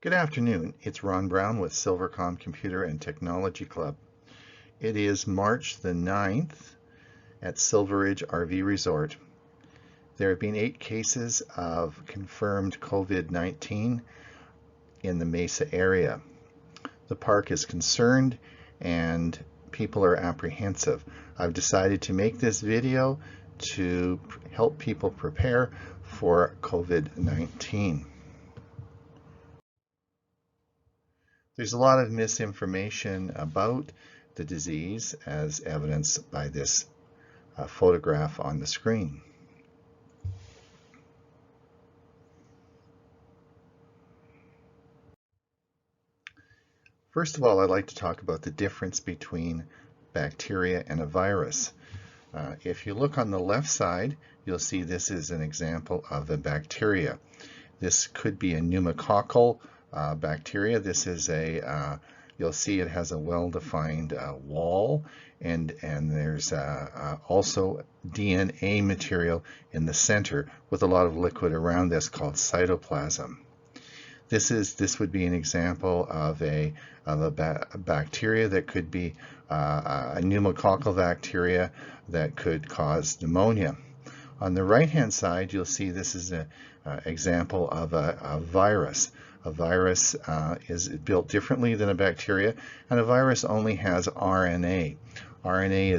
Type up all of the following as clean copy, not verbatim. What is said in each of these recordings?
Good afternoon. It's Ron Brown with Silvercom Computer and Technology Club. It is March the 9th at Silveridge RV Resort. There have been 8 cases of confirmed COVID-19 in the Mesa area. The park is concerned and people are apprehensive. I've decided to make this video to help people prepare for COVID-19. There's a lot of misinformation about the disease, as evidenced by this photograph on the screen. First of all, I'd like to talk about the difference between bacteria and a virus. If you look on the left side, you'll see this is an example of a bacteria. This could be a pneumococcal bacteria. This is you'll see it has a well-defined wall, and there's also DNA material in the center with a lot of liquid around this called cytoplasm. This would be an example of a bacteria that could be a pneumococcal bacteria that could cause pneumonia. On the right-hand side, you'll see this is an example of a virus. A virus is built differently than a bacteria, and a virus only has RNA. RNA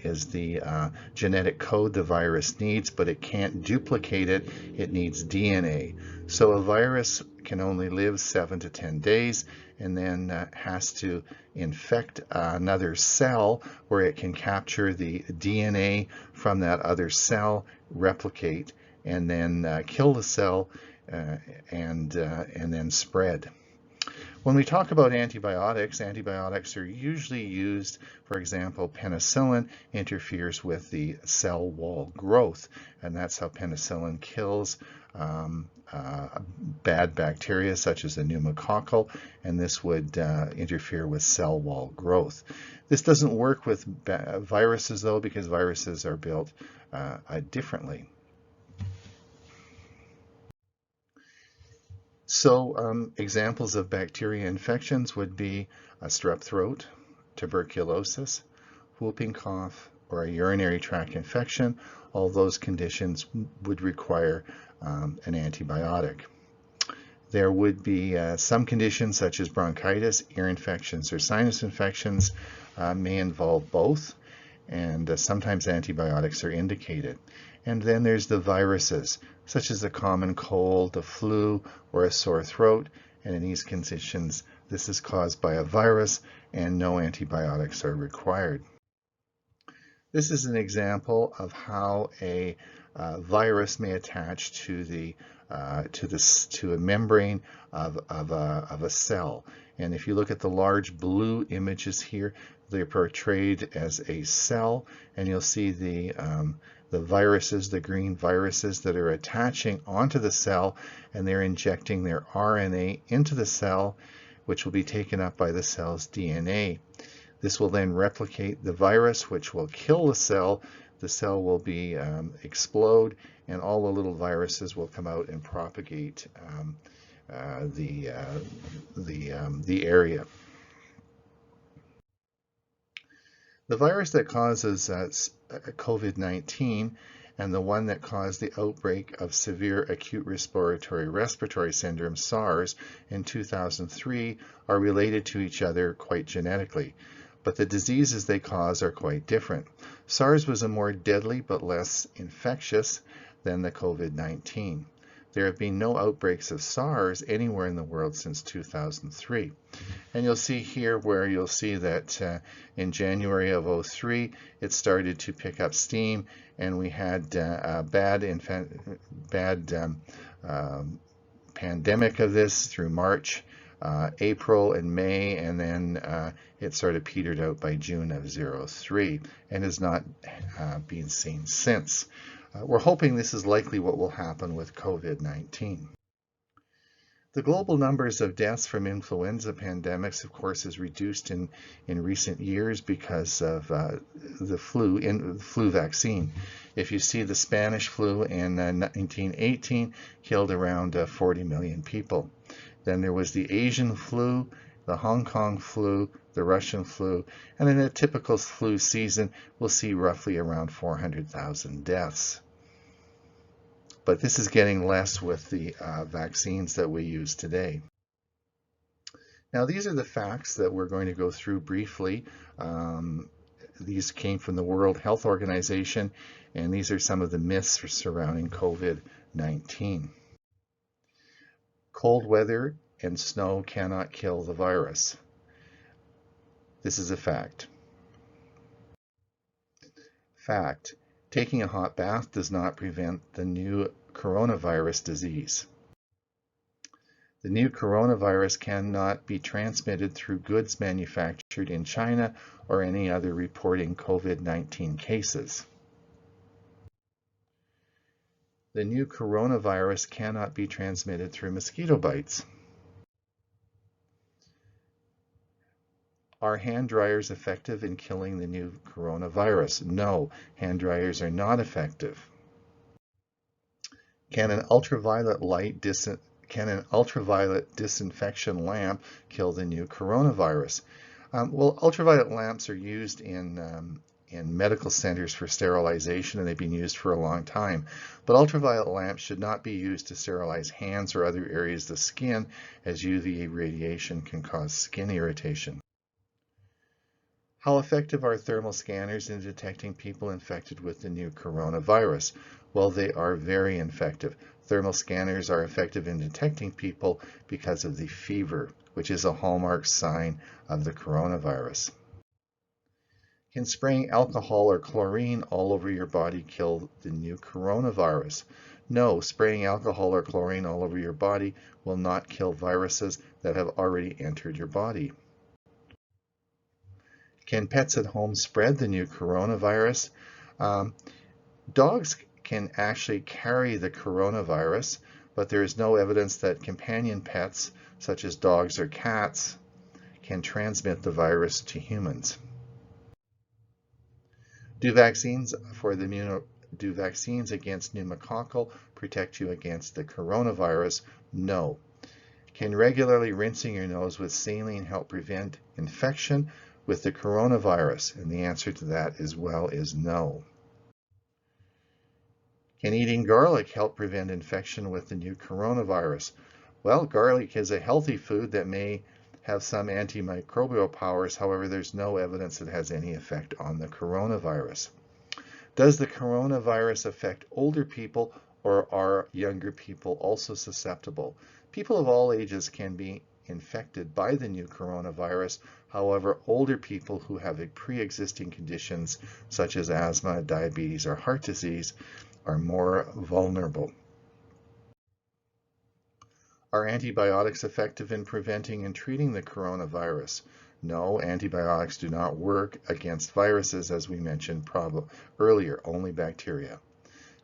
is the genetic code the virus needs, but it can't duplicate it. It needs DNA. So a virus can only live 7 to 10 days and then has to infect another cell where it can capture the DNA from that other cell, replicate, and then kill the cell and then spread. When we talk about antibiotics are usually used. For example, penicillin interferes with the cell wall growth, and that's how penicillin kills bad bacteria such as the pneumococcal, and this would interfere with cell wall growth. This doesn't work with viruses though, because viruses are built differently. So examples of bacteria infections would be a strep throat, tuberculosis, whooping cough, or a urinary tract infection. All those conditions would require an antibiotic. There would be some conditions such as bronchitis, ear infections, or sinus infections may involve both, and sometimes antibiotics are indicated. And then there's the viruses, such as the common cold, the flu, or a sore throat. And in these conditions, this is caused by a virus and no antibiotics are required. This is an example of how a virus may attach to a membrane of a cell. And if you look at the large blue images here, they're portrayed as a cell, and you'll see the viruses, the green viruses that are attaching onto the cell, and they're injecting their RNA into the cell, which will be taken up by the cell's DNA. This will then replicate the virus, which will kill the cell. The cell will be explode, and all the little viruses will come out and propagate the area. The virus that causes COVID-19 and the one that caused the outbreak of severe acute respiratory syndrome, SARS, in 2003 are related to each other quite genetically, but the diseases they cause are quite different. SARS was a more deadly but less infectious than the COVID-19. There have been no outbreaks of SARS anywhere in the world since 2003. And you'll see here where you'll see that in January of 2003, it started to pick up steam, and we had a bad pandemic of this through March, April, and May, and then it sort of petered out by June of 2003 and has not been seen since. We're hoping this is likely what will happen with COVID-19. The global numbers of deaths from influenza pandemics, of course, has reduced in recent years because of the flu vaccine. If you see the Spanish flu in 1918 killed around 40 million people. Then there was the Asian flu, the Hong Kong flu, the Russian flu, and in a typical flu season, we'll see roughly around 400,000 deaths. But this is getting less with the vaccines that we use today. Now, these are the facts that we're going to go through briefly. These came from the World Health Organization, and these are some of the myths surrounding COVID-19. Cold weather and snow cannot kill the virus. This is a fact. Fact. Taking a hot bath does not prevent the new coronavirus disease. The new coronavirus cannot be transmitted through goods manufactured in China or any other reporting COVID-19 cases. The new coronavirus cannot be transmitted through mosquito bites. Are hand dryers effective in killing the new coronavirus? No, hand dryers are not effective. Can an ultraviolet disinfection lamp kill the new coronavirus? Well, ultraviolet lamps are used in medical centers for sterilization, and they've been used for a long time. But ultraviolet lamps should not be used to sterilize hands or other areas of the skin, as UVA radiation can cause skin irritation. How effective are thermal scanners in detecting people infected with the new coronavirus? Well, they are very effective. Thermal scanners are effective in detecting people because of the fever, which is a hallmark sign of the coronavirus. Can spraying alcohol or chlorine all over your body kill the new coronavirus? No, spraying alcohol or chlorine all over your body will not kill viruses that have already entered your body. Can pets at home spread the new coronavirus? Dogs can actually carry the coronavirus, but there is no evidence that companion pets, such as dogs or cats, can transmit the virus to humans. Do vaccines against pneumococcal protect you against the coronavirus? No. Can regularly rinsing your nose with saline help prevent infection with the coronavirus? And the answer to that as well is no. Can eating garlic help prevent infection with the new coronavirus? Well, garlic is a healthy food that may have some antimicrobial powers. However, there's no evidence it has any effect on the coronavirus. Does the coronavirus affect older people, or are younger people also susceptible? People of all ages can be infected by the new coronavirus. However, older people who have pre-existing conditions such as asthma, diabetes, or heart disease are more vulnerable. Are antibiotics effective in preventing and treating the coronavirus? No, antibiotics do not work against viruses, as we mentioned earlier, only bacteria.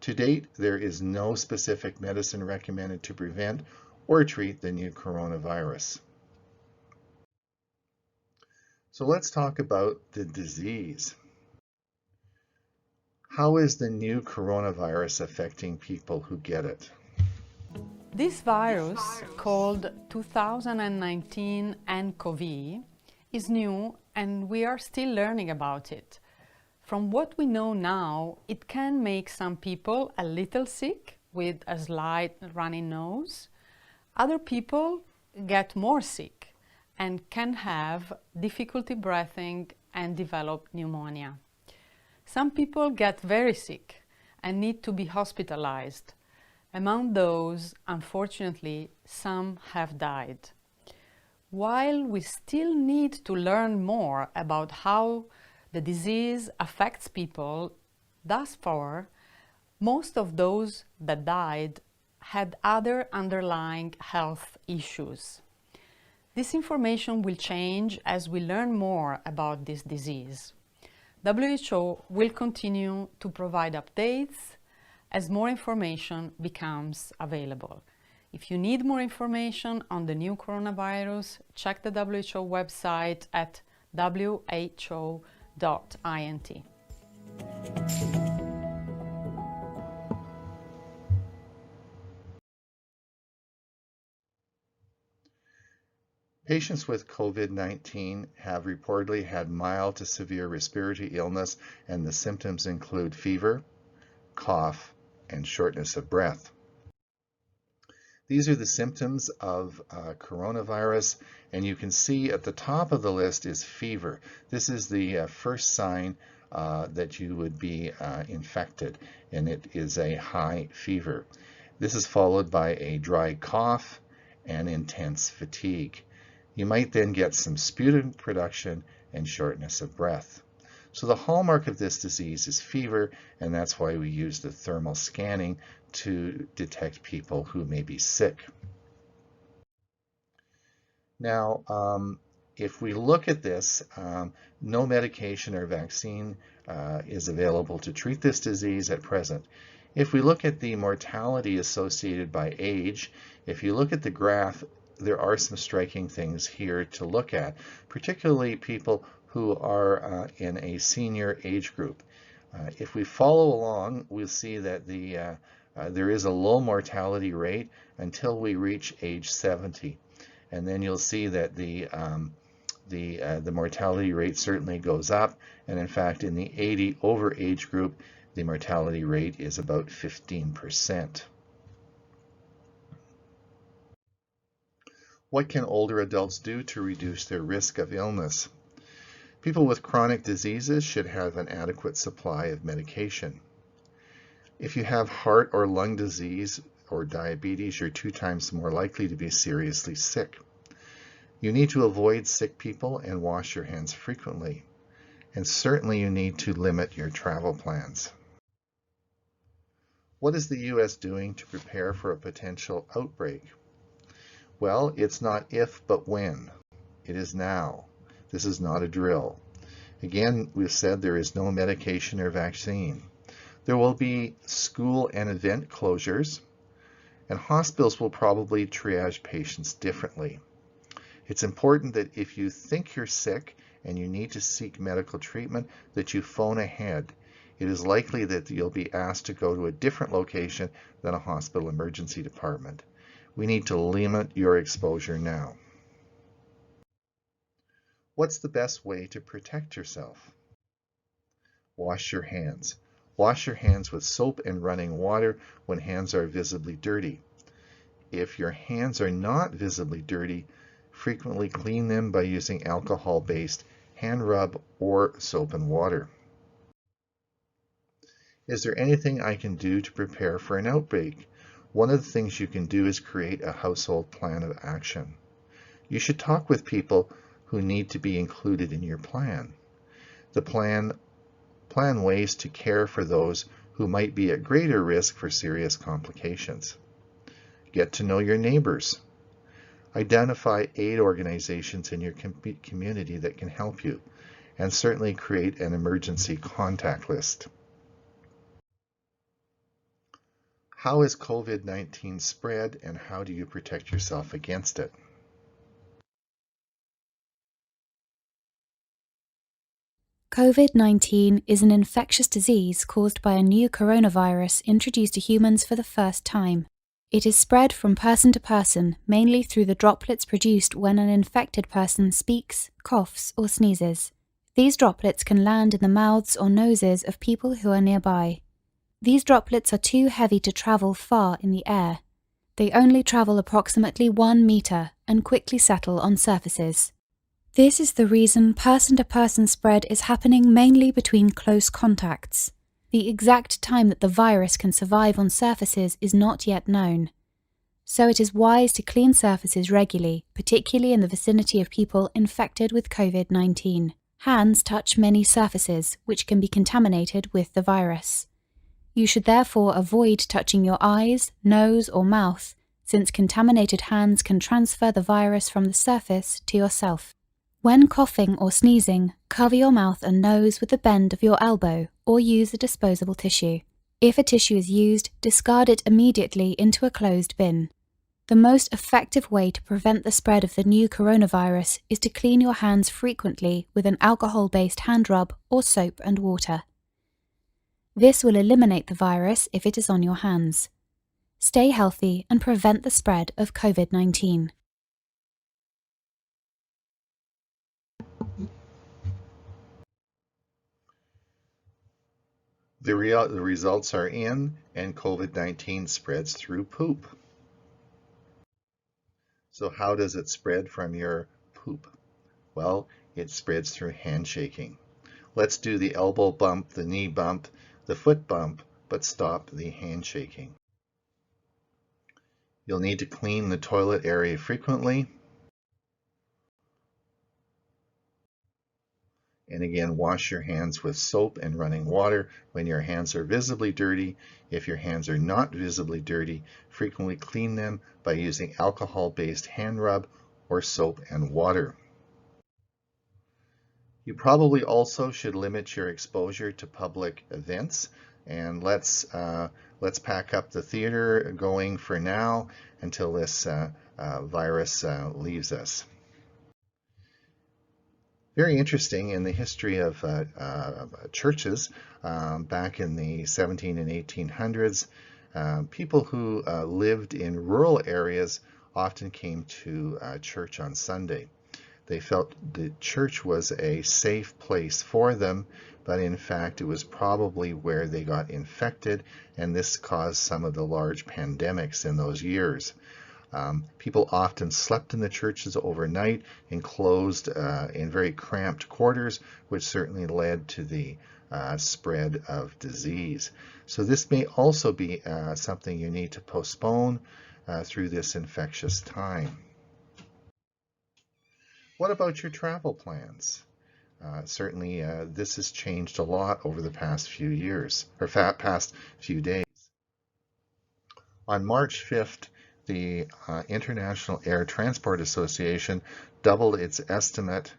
To date, there is no specific medicine recommended to prevent or treat the new coronavirus. So let's talk about the disease. How is the new coronavirus affecting people who get it? This virus, called 2019 nCoV, is new and we are still learning about it. From what we know now, it can make some people a little sick with a slight runny nose. Other people get more sick and can have difficulty breathing and develop pneumonia. Some people get very sick and need to be hospitalized. Among those, unfortunately, some have died. While we still need to learn more about how the disease affects people, thus far, most of those that died had other underlying health issues. This information will change as we learn more about this disease. WHO will continue to provide updates as more information becomes available. If you need more information on the new coronavirus, check the WHO website at who.int. Patients with COVID-19 have reportedly had mild to severe respiratory illness, and the symptoms include fever, cough, and shortness of breath. These are the symptoms of coronavirus, and you can see at the top of the list is fever. This is the first sign that you would be infected, and it is a high fever. This is followed by a dry cough and intense fatigue. You might then get some sputum production and shortness of breath. So the hallmark of this disease is fever, and that's why we use the thermal scanning to detect people who may be sick. Now, if we look at this, no medication or vaccine is available to treat this disease at present. If we look at the mortality associated by age, if you look at the graph, there are some striking things here to look at, particularly people who are in a senior age group. If we follow along, we'll see that there is a low mortality rate until we reach age 70. And then you'll see that the mortality rate certainly goes up. And in fact, in the 80 over age group, the mortality rate is about 15%. What can older adults do to reduce their risk of illness? People with chronic diseases should have an adequate supply of medication. If you have heart or lung disease or diabetes, you're 2 times more likely to be seriously sick. You need to avoid sick people and wash your hands frequently. And certainly you need to limit your travel plans. What is the U.S. doing to prepare for a potential outbreak? Well, it's not if, but when. It is now. This is not a drill. Again, we've said there is no medication or vaccine. There will be school and event closures, and hospitals will probably triage patients differently. It's important that if you think you're sick and you need to seek medical treatment, that you phone ahead. It is likely that you'll be asked to go to a different location than a hospital emergency department. We need to limit your exposure now. What's the best way to protect yourself? Wash your hands. Wash your hands with soap and running water when hands are visibly dirty. If your hands are not visibly dirty, frequently clean them by using alcohol-based hand rub or soap and water. Is there anything I can do to prepare for an outbreak? One of the things you can do is create a household plan of action. You should talk with people who need to be included in your plan. The plan ways to care for those who might be at greater risk for serious complications. Get to know your neighbors. Identify aid organizations in your community that can help you, and certainly create an emergency contact list. How is COVID-19 spread, and how do you protect yourself against it? COVID-19 is an infectious disease caused by a new coronavirus introduced to humans for the first time. It is spread from person to person, mainly through the droplets produced when an infected person speaks, coughs, or sneezes. These droplets can land in the mouths or noses of people who are nearby. These droplets are too heavy to travel far in the air. They only travel approximately 1 meter and quickly settle on surfaces. This is the reason person-to-person spread is happening mainly between close contacts. The exact time that the virus can survive on surfaces is not yet known. So it is wise to clean surfaces regularly, particularly in the vicinity of people infected with COVID-19. Hands touch many surfaces, which can be contaminated with the virus. You should therefore avoid touching your eyes, nose, or mouth, since contaminated hands can transfer the virus from the surface to yourself. When coughing or sneezing, cover your mouth and nose with the bend of your elbow or use a disposable tissue. If a tissue is used, discard it immediately into a closed bin. The most effective way to prevent the spread of the new coronavirus is to clean your hands frequently with an alcohol-based hand rub or soap and water. This will eliminate the virus if it is on your hands. Stay healthy and prevent the spread of COVID-19. The results are in, and COVID-19 spreads through poop. So how does it spread from your poop? Well, it spreads through handshaking. Let's do the elbow bump, the knee bump, the foot bump, but stop the handshaking. You'll need to clean the toilet area frequently. And again, wash your hands with soap and running water when your hands are visibly dirty. If your hands are not visibly dirty, frequently clean them by using alcohol-based hand rub or soap and water. You probably also should limit your exposure to public events, and let's pack up the theater going for now until this virus leaves us. Very interesting in the history of churches back in the 17 and 1800s. People who lived in rural areas often came to church on Sunday. They felt the church was a safe place for them, but in fact it was probably where they got infected, and this caused some of the large pandemics in those years. People often slept in the churches overnight, enclosed in very cramped quarters, which certainly led to the spread of disease. So this may also be something you need to postpone through this infectious time. What about your travel plans? Certainly this has changed a lot over the past few years, or past few days. On March 5th, the International Air Transport Association doubled its estimated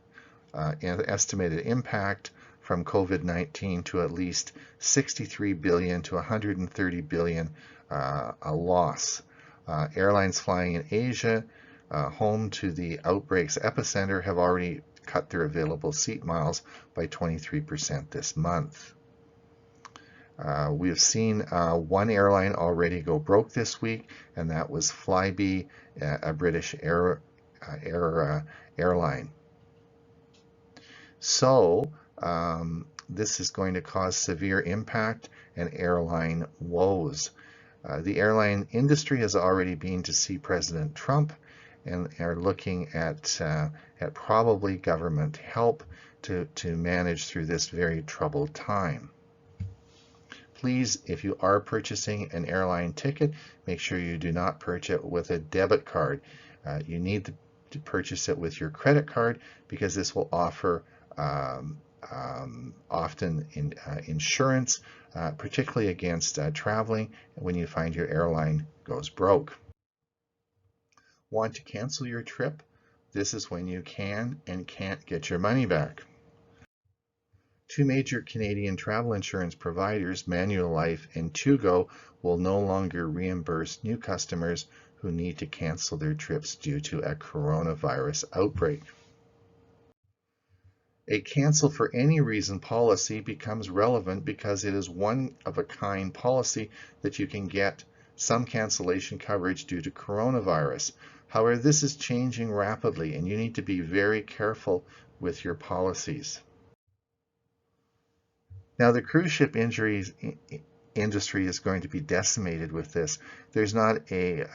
impact from COVID-19 to at least 63 billion to 130 billion a loss. Airlines flying in Asia, home to the outbreak's epicenter, have already cut their available seat miles by 23% this month. We have seen one airline already go broke this week, and that was Flybe, a British airline. So this is going to cause severe impact and airline woes. The airline industry has already been to see President Trump and are looking at probably government help to manage through this very troubled time. Please, if you are purchasing an airline ticket, make sure you do not purchase it with a debit card. You need to purchase it with your credit card, because this will offer often insurance, particularly against traveling when you find your airline goes broke. Want to cancel your trip? This is when you can and can't get your money back. Two major Canadian travel insurance providers, Manulife and Tugo, will no longer reimburse new customers who need to cancel their trips due to a coronavirus outbreak. A cancel for any reason policy becomes relevant because it is one-of-a-kind policy that you can get some cancellation coverage due to coronavirus. However, this is changing rapidly, and you need to be very careful with your policies. Now, the cruise ship industry is going to be decimated with this. There's not a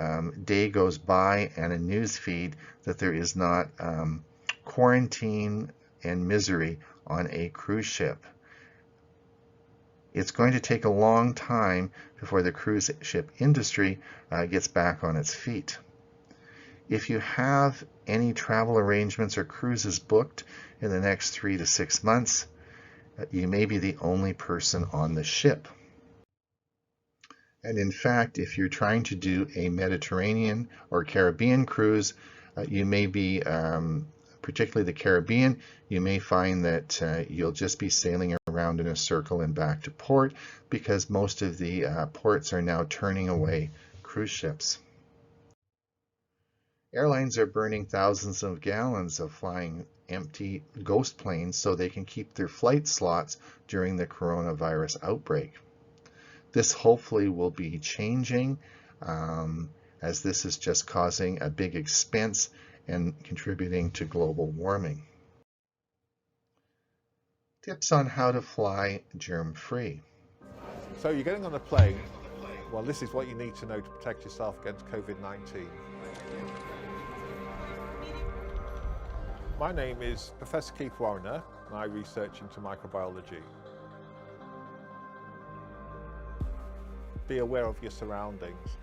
day goes by and a news feed that there is not quarantine and misery on a cruise ship. It's going to take a long time before the cruise ship industry gets back on its feet. If you have any travel arrangements or cruises booked in the next 3 to 6 months, you may be the only person on the ship. And in fact, if you're trying to do a Mediterranean or Caribbean cruise, you may be, particularly the Caribbean, you may find that you'll just be sailing around in a circle and back to port, because most of the ports are now turning away cruise ships. Airlines are burning thousands of gallons of flying empty ghost planes so they can keep their flight slots during the coronavirus outbreak. This hopefully will be changing, as this is just causing a big expense and contributing to global warming. Tips on how to fly germ-free. So you're getting on a plane. Well, this is what you need to know to protect yourself against COVID-19. My name is Professor Keith Warriner, and I research into microbiology. Be aware of your surroundings.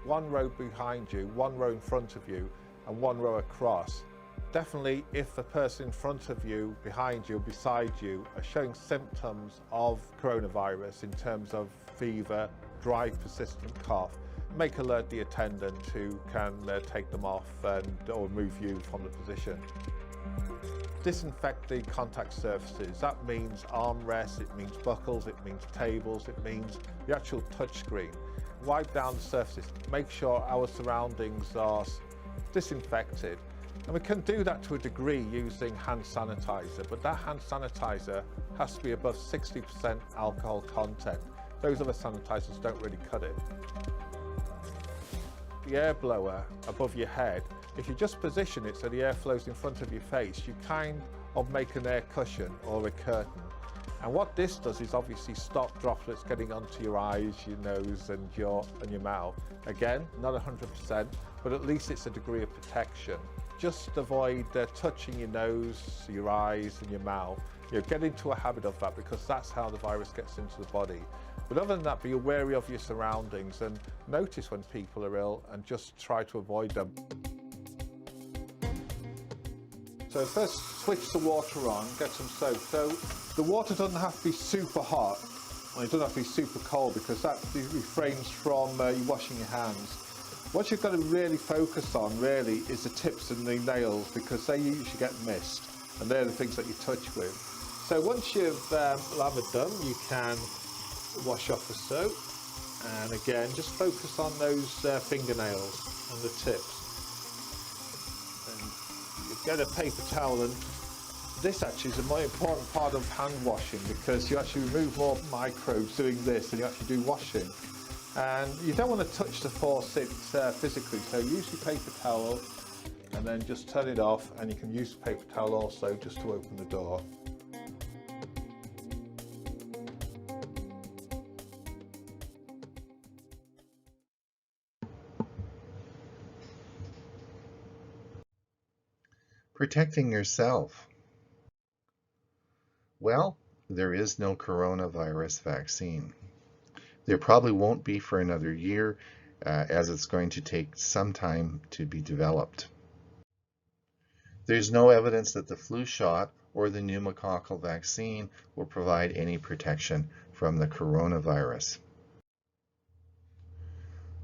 One row behind you, one row in front of you, and one row across. Definitely, if the person in front of you, behind you, beside you are showing symptoms of coronavirus in terms of fever, dry, persistent cough, make alert the attendant who can take them off or move you from the position. Disinfect the contact surfaces. That means armrests, it means buckles, it means tables, it means the actual touch screen. Wipe down the surfaces. Make sure our surroundings are disinfected. And we can do that to a degree using hand sanitizer, but that hand sanitizer has to be above 60% alcohol content. Those other sanitizers don't really cut it. The air blower above your head, if you just position it so the air flows in front of your face, you kind of make an air cushion or a curtain. And what this does is obviously stop droplets getting onto your eyes, your nose and your mouth. Again, not 100%, but at least it's a degree of protection. Just avoid touching your nose, your eyes and your mouth. Get into a habit of that, because that's how the virus gets into the body. But other than that, be wary of your surroundings and notice when people are ill and just try to avoid them. So first switch the water on, get some soap. So the water doesn't have to be super hot, and it doesn't have to be super cold, because that refrains from you washing your hands. What you've got to really focus on really is the tips and the nails, because they usually get missed, and they're the things that you touch with. So once you've lathered them, you can wash off the soap, and again just focus on those fingernails and the tips. And you get a paper towel, and this actually is a more important part of hand washing, because you actually remove more microbes doing this than you actually do washing. And you don't want to touch the faucet physically, so use your paper towel and then just turn it off, and you can use the paper towel also just to open the door. Protecting yourself. Well, there is no coronavirus vaccine. There probably won't be for another year, as it's going to take some time to be developed. There's no evidence that the flu shot or the pneumococcal vaccine will provide any protection from the coronavirus.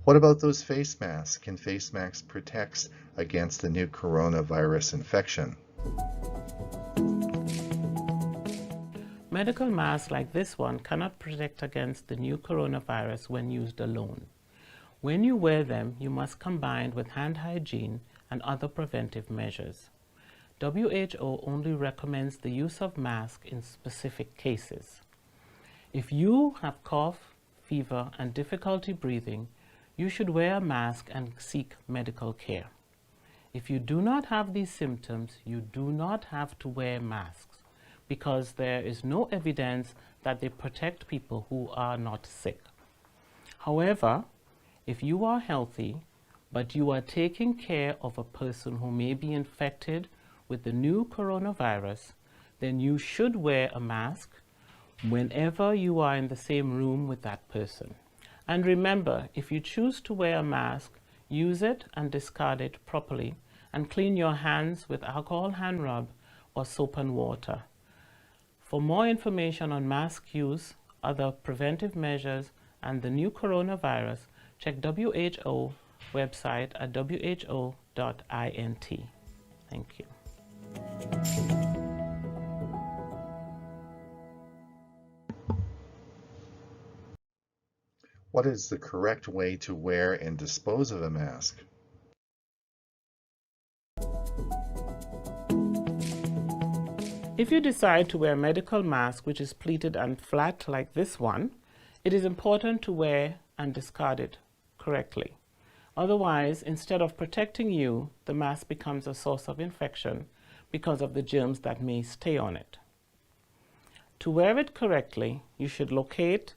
What about those face masks? Can face masks protect against the new coronavirus infection? Medical masks like this one cannot protect against the new coronavirus when used alone. When you wear them, you must combine with hand hygiene and other preventive measures. WHO only recommends the use of masks in specific cases. If you have cough, fever, and difficulty breathing, you should wear a mask and seek medical care. If you do not have these symptoms, you do not have to wear masks, because there is no evidence that they protect people who are not sick. However, if you are healthy, but you are taking care of a person who may be infected with the new coronavirus, then you should wear a mask whenever you are in the same room with that person. And remember, if you choose to wear a mask, use it and discard it properly, and clean your hands with alcohol hand rub or soap and water. For more information on mask use, other preventive measures, and the new coronavirus, check WHO website at who.int. Thank you. What is the correct way to wear and dispose of a mask? If you decide to wear a medical mask which is pleated and flat like this one, it is important to wear and discard it correctly. Otherwise, instead of protecting you, the mask becomes a source of infection because of the germs that may stay on it. To wear it correctly, you should locate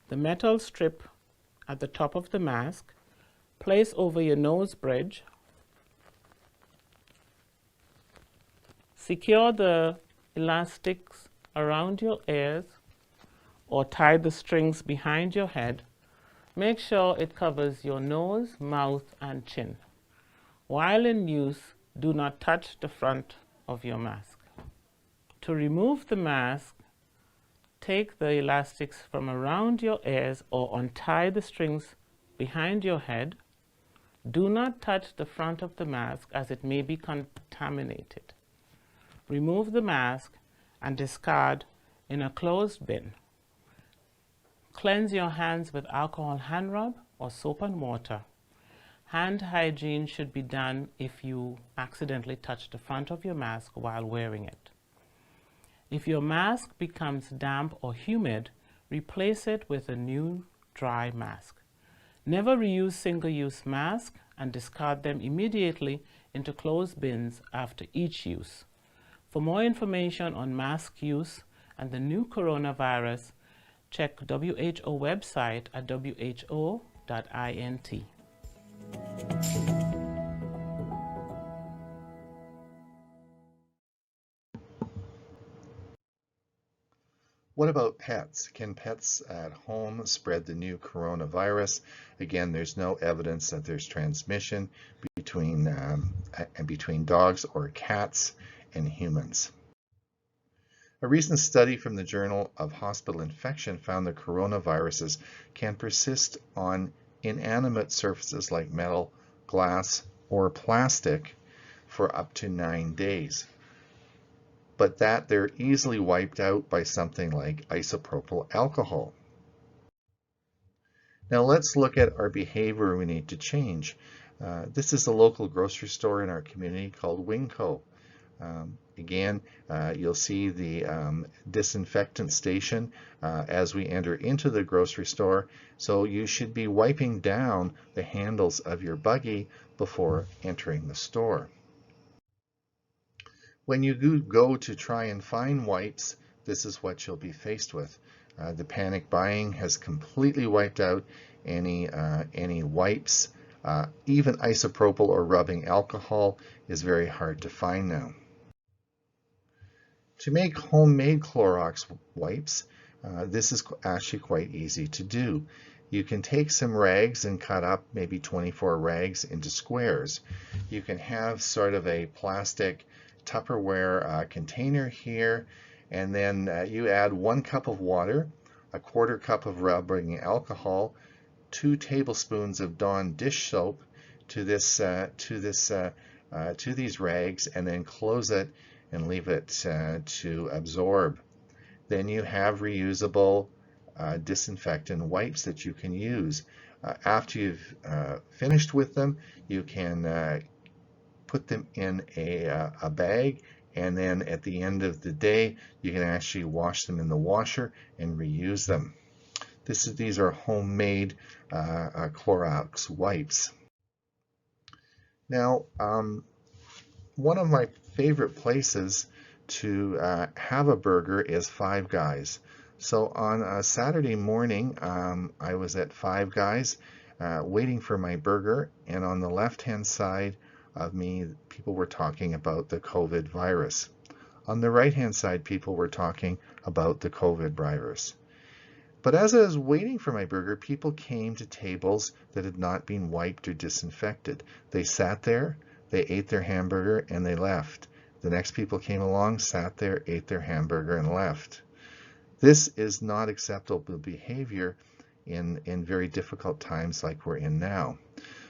the metal strip at the top of the mask, place over your nose bridge, secure the elastics around your ears or tie the strings behind your head. Make sure it covers your nose, mouth, and chin. While in use, do not touch the front of your mask. To remove the mask, take the elastics from around your ears or untie the strings behind your head. Do not touch the front of the mask as it may be contaminated. Remove the mask and discard in a closed bin. Cleanse your hands with alcohol hand rub or soap and water. Hand hygiene should be done if you accidentally touch the front of your mask while wearing it. If your mask becomes damp or humid, replace it with a new dry mask. Never reuse single-use masks and discard them immediately into closed bins after each use. For more information on mask use and the new coronavirus, check WHO website at who.int. What about pets? Can pets at home spread the new coronavirus? Again, there's no evidence that there's transmission between dogs or cats and humans. A recent study from the Journal of Hospital Infection found that coronaviruses can persist on inanimate surfaces like metal, glass, or plastic for up to 9 days, but that they're easily wiped out by something like isopropyl alcohol. Now let's look at our behavior we need to change. This is a local grocery store in our community called Winco. Again, you'll see the disinfectant station as we enter into the grocery store, so you should be wiping down the handles of your buggy before entering the store. When you go to try and find wipes, this is what you'll be faced with. The panic buying has completely wiped out any wipes. Even isopropyl or rubbing alcohol is very hard to find now. To make homemade Clorox wipes, this is actually quite easy to do. You can take some rags and cut up maybe 24 rags into squares. You can have sort of a plastic Tupperware container here, and then you add 1 cup of water, a 1/4 cup of rubbing alcohol, 2 tablespoons of Dawn dish soap to these rags, and then close it and leave it to absorb. Then you have reusable disinfectant wipes that you can use. After you've finished with them, you can put them in a bag, and then at the end of the day, you can actually wash them in the washer and reuse them. These are homemade Clorox wipes. Now, one of my favorite places to have a burger is Five Guys. So on a Saturday morning, I was at Five Guys waiting for my burger, and on the left-hand side of me, people were talking about the COVID virus. On the right-hand side, people were talking about the COVID virus. But as I was waiting for my burger, people came to tables that had not been wiped or disinfected. They sat there, they ate their hamburger, and they left. The next people came along, sat there, ate their hamburger, and left. This is not acceptable behavior in very difficult times like we're in now.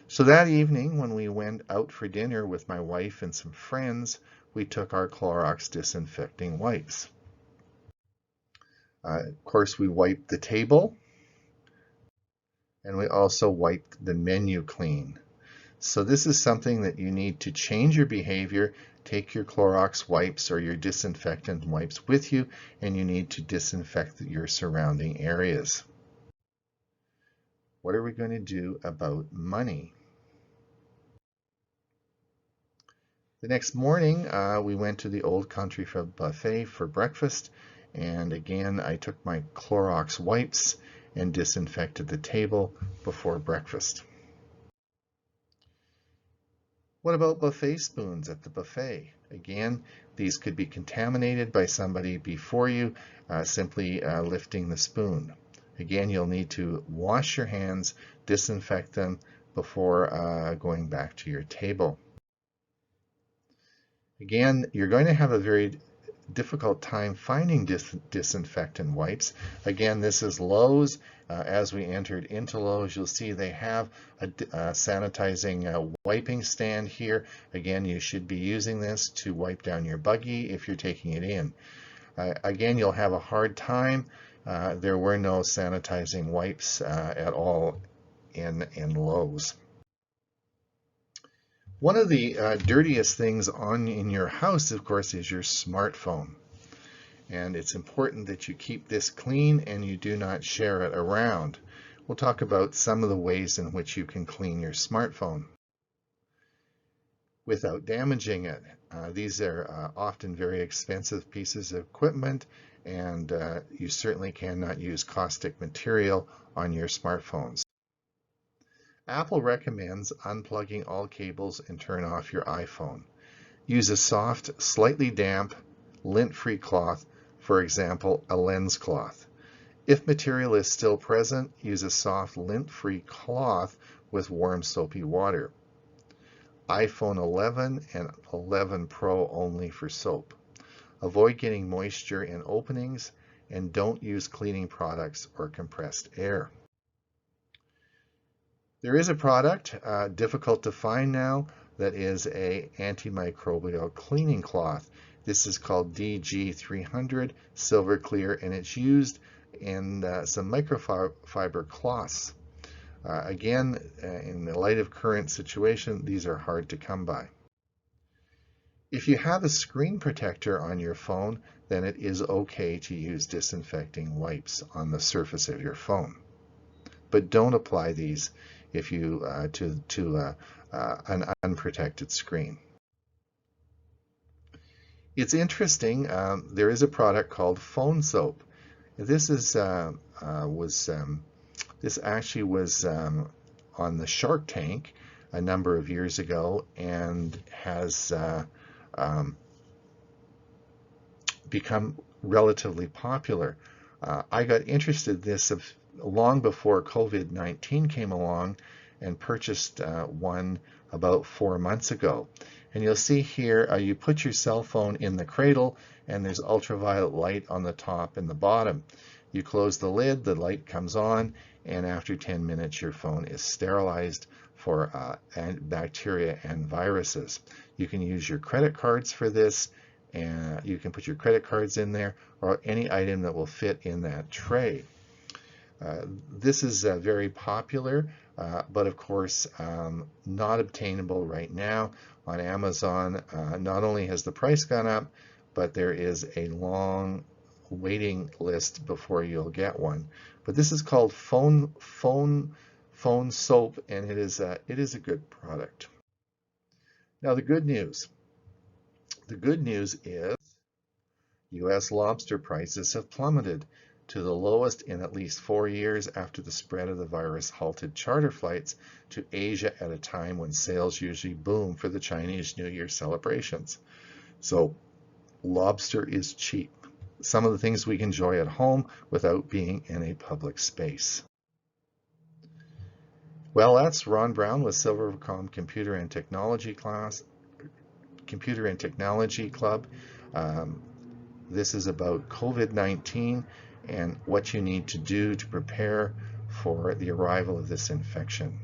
So that evening, when we went out for dinner with my wife and some friends, we took our Clorox disinfecting wipes. Of course, we wiped the table, and we also wiped the menu clean. So this is something that you need to change your behavior. Take your Clorox wipes or your disinfectant wipes with you, and you need to disinfect your surrounding areas. What are we going to do about money? The next morning, we went to the Old Country Buffet for breakfast, and again, I took my Clorox wipes and disinfected the table before breakfast. What about buffet spoons at the buffet? Again, these could be contaminated by somebody before you, simply lifting the spoon. Again, you'll need to wash your hands, disinfect them before going back to your table. Again, you're going to have a very difficult time finding disinfectant wipes. Again, this is Lowe's. As we entered into Lowe's, you'll see they have a sanitizing wiping stand here. Again, you should be using this to wipe down your buggy if you're taking it in. Again, you'll have a hard time. There were no sanitizing wipes at all in Lowe's. One of the dirtiest things in your house, of course, is your smartphone. And it's important that you keep this clean and you do not share it around. We'll talk about some of the ways in which you can clean your smartphone without damaging it. These are often very expensive pieces of equipment, and you certainly cannot use caustic material on your smartphones. Apple recommends unplugging all cables and turn off your iPhone. Use a soft, slightly damp, lint-free cloth, for example, a lens cloth. If material is still present, use a soft, lint-free cloth with warm, soapy water. iPhone 11 and 11 Pro only for soap. Avoid getting moisture in openings, and don't use cleaning products or compressed air. There is a product, difficult to find now, that is an antimicrobial cleaning cloth. This is called DG300 Silver Clear, and it's used in some microfiber cloths. Again, in the light of current situation, these are hard to come by. If you have a screen protector on your phone, then it is okay to use disinfecting wipes on the surface of your phone. But don't apply these if you to an unprotected screen. It's interesting. There is a product called phone soap. This is this actually was on the Shark Tank a number of years ago, and has become relatively popular. I got interested in this long before COVID-19 came along, and purchased one about 4 months ago. And you'll see here, you put your cell phone in the cradle, and there's ultraviolet light on the top and the bottom. You close the lid, the light comes on, and after 10 minutes your phone is sterilized for bacteria and viruses. You can use your credit cards for this, and you can put your credit cards in there, or any item that will fit in that tray. This is very popular, but of course not obtainable right now on Amazon. Not only has the price gone up, but there is a long waiting list before you'll get one. But this is called phone soap, and it is a good product. Now the good news. The good news is U.S. lobster prices have plummeted to the lowest in at least 4 years after the spread of the virus halted charter flights to Asia at a time when sales usually boom for the Chinese New Year celebrations. So lobster is cheap. Some of the things we can enjoy at home without being in a public space. Well, that's Ron Brown with Silvercom Computer and Technology Club. This is about COVID-19 and what you need to do to prepare for the arrival of this infection.